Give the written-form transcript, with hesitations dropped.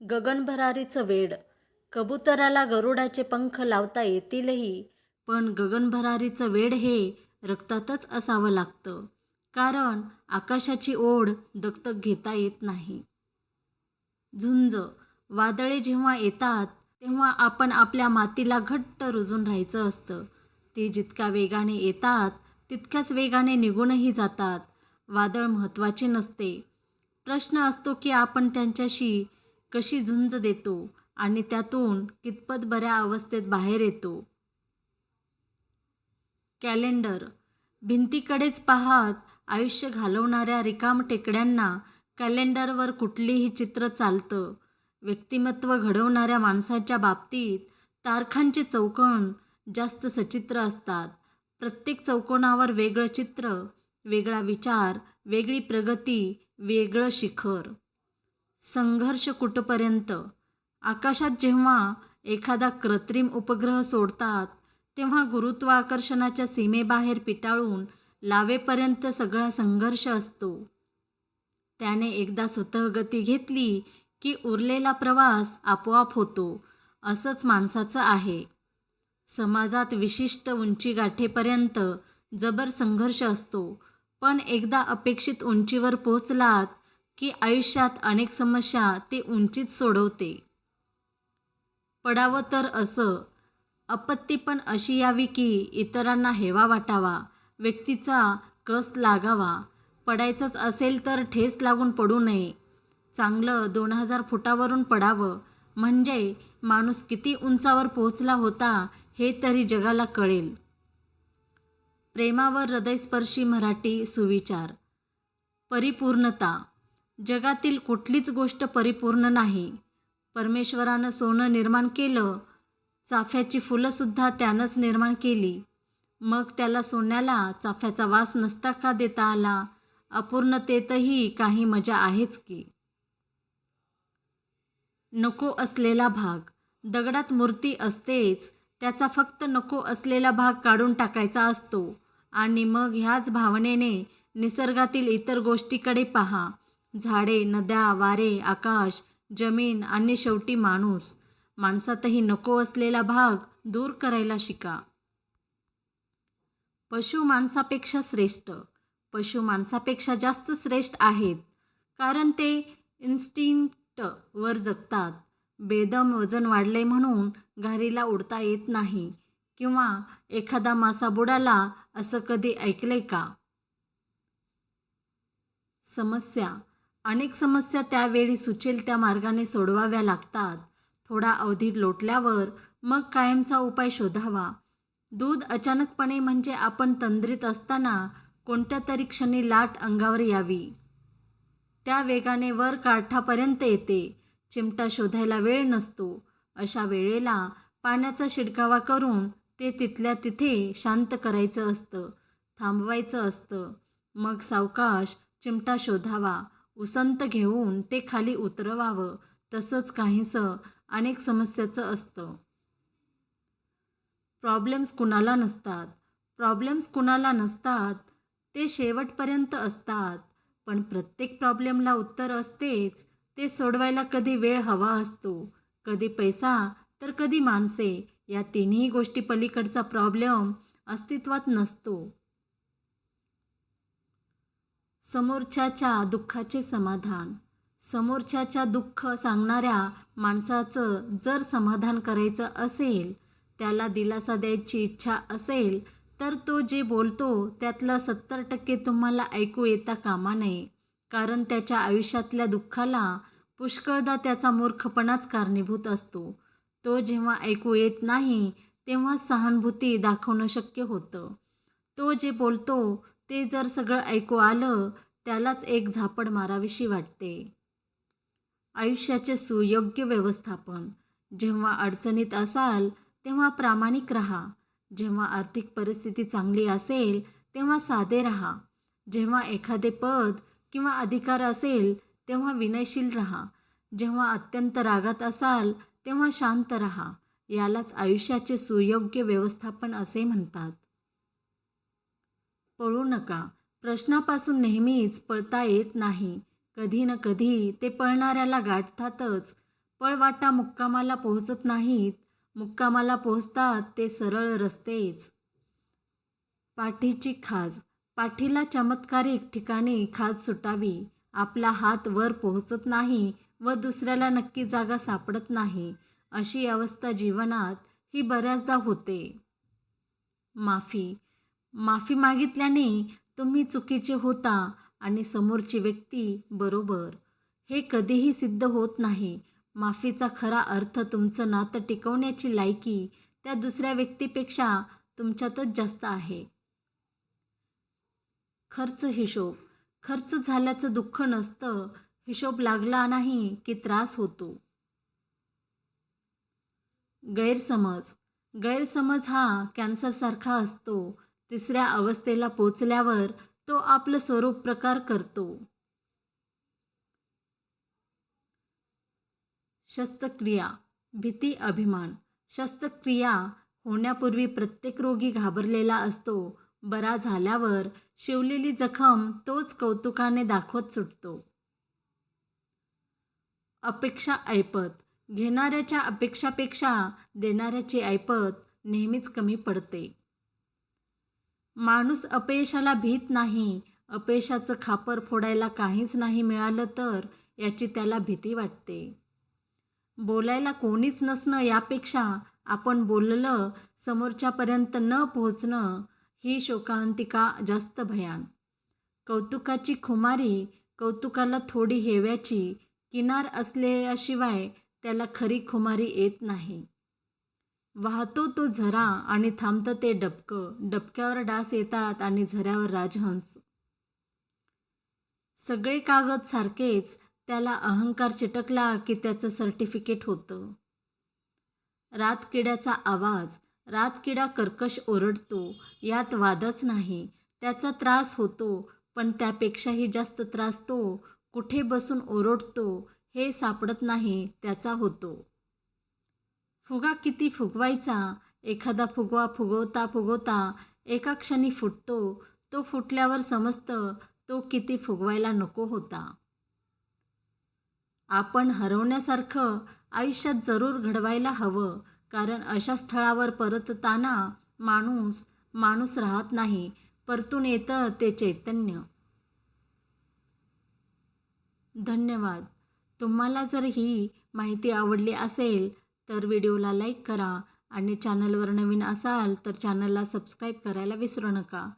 गगनभरारीचं वेड. कबुतराला गरुडाचे पंख लावता येतीलही, पण गगनभरारीचं वेड हे रक्तातच असावं लागतं. कारण आकाशाची ओढ दत्तक घेता येत नाही. झुंज. वादळे जेव्हा येतात तेव्हा आपण आपल्या मातीला घट्ट रुजून राहायचं असतं. ती जितक्या वेगाने येतात तितक्याच वेगाने निघूनही जातात. वादळ महत्त्वाचे नसते. प्रश्न असतो की आपण त्यांच्याशी कशी झुंज देतो आणि त्यातून कितपत बऱ्या अवस्थेत बाहेर येतो. कॅलेंडर. भिंतीकडेच पाहत आयुष्य घालवणाऱ्या रिकामटेकड्यांना कॅलेंडरवर कुठलीही चित्र चालतं. व्यक्तिमत्व घडवणाऱ्या माणसाच्या बाबतीत तारखांचे चौकोन जास्त सचित्र असतात. प्रत्येक चौकोनावर वेगळं चित्र, वेगळा विचार, वेगळी प्रगती, वेगळं शिखर. संघर्ष कुठपर्यंत. आकाशात जेव्हा एखादा कृत्रिम उपग्रह सोडतात तेव्हा गुरुत्वाकर्षणाच्या सीमेबाहेर पिटाळून लावेपर्यंत सगळा संघर्ष असतो. त्याने एकदा स्वतः गती घेतली की उरलेला प्रवास आपोआप होतो. असंच माणसाचं आहे. समाजात विशिष्ट उंची गाठेपर्यंत जबर संघर्ष असतो, पण एकदा अपेक्षित उंचीवर पोहोचलात की आयुष्यात अनेक समस्या ती उंचीच सोडवते. पडावं तर असं. आपत्ती पण अशी यावी की इतरांना हेवा वाटावा, व्यक्तीचा कस लागावा. पडायचंच असेल तर ठेस लागून पडू नये. चांगलं 2000 फुटावरून पडावं, म्हणजे माणूस किती उंचावर पोहोचला होता हे तरी जगाला कळेल. प्रेमावर हृदयस्पर्शी मराठी सुविचार. परिपूर्णता. जगातील कुठलीच गोष्ट परिपूर्ण नाही. परमेश्वरानं सोनं निर्माण केलं, चाफ्याची फुलंसुद्धा त्यानंच निर्माण केली. मग त्याला सोन्याला चाफ्याचा वास नसता का देता आला? अपूर्णतेतही काही मजा आहेच की. नको असलेला भाग. दगडात मूर्ती असतेच, त्याचा फक्त नको असलेला भाग काढून टाकायचा असतो आणि मग ह्याच भावनेने निसर्गातील इतर गोष्टीकडे पहा. झाडे, नद्या, वारे, आकाश, जमीन आणि शेवटी माणूस. माणसातही नको असलेला भाग दूर करायला शिका. पशु माणसापेक्षा श्रेष्ठ. पशु माणसापेक्षा जास्त श्रेष्ठ आहेत, कारण ते इन्स्टिंक्ट वर जगतात. बेदम वजन वाढले म्हणून घारीला उडता येत नाही किंवा एखादा मासा बुडाला असं कधी ऐकलंय का? समस्या. अनेक समस्या त्यावेळी सुचेल त्या मार्गाने सोडवाव्या लागतात. थोडा अवधी लोटल्यावर मग कायमचा उपाय शोधावा. दूध अचानकपणे म्हणजे आपण तंद्रीत असताना कोणत्या तरी क्षणी लाट अंगावर यावी. त्या वेगाने वर काठापर्यंत येते. चिमटा शोधायला वेळ नसतो. अशा वेळेला पाण्याचा शिडकावा करून ते तिथल्या तिथे शांत करायचं असतं, थांबवायचं असतं. मग सावकाश चिमटा शोधावा, उसंत घेऊन ते खाली उतरवावं. तसंच काहीसं अनेक समस्याचं असतं. प्रॉब्लेम्स कुणाला नसतात. प्रॉब्लेम्स कुणाला नसतात ते शेवटपर्यंत असतात. पण प्रत्येक प्रॉब्लेमला उत्तर असतेच. ते सोडवायला कधी वेळ हवा असतो, कधी पैसा, तर कधी माणसे. या तिन्ही गोष्टी पलीकडचा प्रॉब्लेम अस्तित्वात नसतो. समोरच्याच्या दुःखाचे समाधान. समोरच्याच्या दुःख सांगणाऱ्या माणसाचं जर समाधान करायचं असेल, त्याला दिलासा द्यायची इच्छा असेल, तर तो जे बोलतो त्यातलं 70% तुम्हाला ऐकू येता कामा नये. कारण त्याच्या आयुष्यातल्या दुःखाला पुष्कळदा त्याचा मूर्खपणाच कारणीभूत असतो. तो जेव्हा ऐकू येत नाही तेव्हा सहानुभूती दाखवणं शक्य होतं. तो जे बोलतो ते जर सगळं ऐकू आलं, त्यालाच एक झापड मारावीशी वाटते. आयुष्याचे सुयोग्य व्यवस्थापन. जेव्हा अडचणीत असाल तेव्हा प्रामाणिक राहा. जेव्हा आर्थिक परिस्थिती चांगली असेल तेव्हा साधे राहा. जेव्हा एखादे पद किंवा अधिकार असेल तेव्हा विनयशील राहा. जेव्हा अत्यंत रागात असाल तेव्हा शांत राहा. यालाच आयुष्याचे सुयोग्य व्यवस्थापन असे म्हणतात. पळू नका. प्रश्नापासून नेहमीच पळता येत नाही. कधी ना कधी ते पळणाऱ्याला गाठतातच. पळवाटा मुक्कामाला पोहोचत नाहीत, मुक्कामाला पोहोचतात ते सरळ रस्तेच. पाठीची खाज. पाठीला चमत्कारिक ठिकाणी खाज सुटावी. आपला हात वर पोहोचत नाही व दुसऱ्याला नक्की जागा सापडत नाही, अशी अवस्था जीवनात ही बऱ्याचदा होते. माफी. माफी मागितल्याने तुम्ही चुकीचे होता आणि समोरची व्यक्ती बरोबर, हे कधीही सिद्ध होत नाही. माफीचा खरा अर्थ तुमचं नातं टिकवण्याची लायकी त्या दुसऱ्या व्यक्तीपेक्षा तुमच्यातच जास्त आहे. खर्च हिशोब. खर्च झाल्याचं दुःख नसतं, हिशोब लागला नाही की त्रास होतो. गैरसमज. गैरसमज हा कॅन्सरसारखा असतो. तिसऱ्या अवस्थेला पोचल्यावर तो आपलं स्वरूप प्रकार करतो. शस्त्रक्रिया. भीती, अभिमान. शस्त्रक्रिया होण्यापूर्वी प्रत्येक रोगी घाबरलेला असतो. बरा झाल्यावर शिवलेली जखम तोच कौतुकाने दाखवत सुटतो. अपेक्षा ऐपत. घेणाऱ्याच्या अपेक्षापेक्षा देणाऱ्याची ऐपत नेहमीच कमी पडते. माणूस अपयशाला भीत नाही. अपयशाचं खापर फोडायला काहीच नाही मिळालं तर याची त्याला भीती वाटते. बोलायला कोणीच नसणं यापेक्षा आपण बोललं समोरच्यापर्यंत न पोहोचणं ही शोकांतिका जास्त भयान. कौतुकाची खुमारी. कौतुकाला थोडी हेव्याची किनार असल्याशिवाय त्याला खरी खुमारी येत नाही. वाहतो तो झरा आणि थांबतं ते डबकं. डबक्यावर डास येतात आणि झऱ्यावर राजहंस. सगळे कागद सारखेच, त्याला अहंकार चिटकला की त्याचं सर्टिफिकेट होतं. रातकिड्याचा आवाज. रातकिडा कर्कश ओरडतो, यात वादच नाही. त्याचा त्रास होतो, पण त्यापेक्षाही जास्त त्रास तो कुठे बसून ओरडतो हे सापडत नाही त्याचा होतो. फुगा किती फुगवायचा. एखादा फुगवा फुगवता फुगवता एका क्षणी फुटतो. तो फुटल्यावर समजतं तो किती फुगवायला नको होता. आपण हरवण्यासारखं आयुष्यात जरूर घडवायला हवं, कारण अशा स्थळावर परतताना माणूस राहत नाही, परतून येतं ते चैतन्य. धन्यवाद. तुम्हाला जर ही माहिती आवडली असेल तर व्हिडिओला लाईक करा आणि चॅनलवर नवीन असाल तर चॅनलला सबस्क्राईब करायला विसरू नका.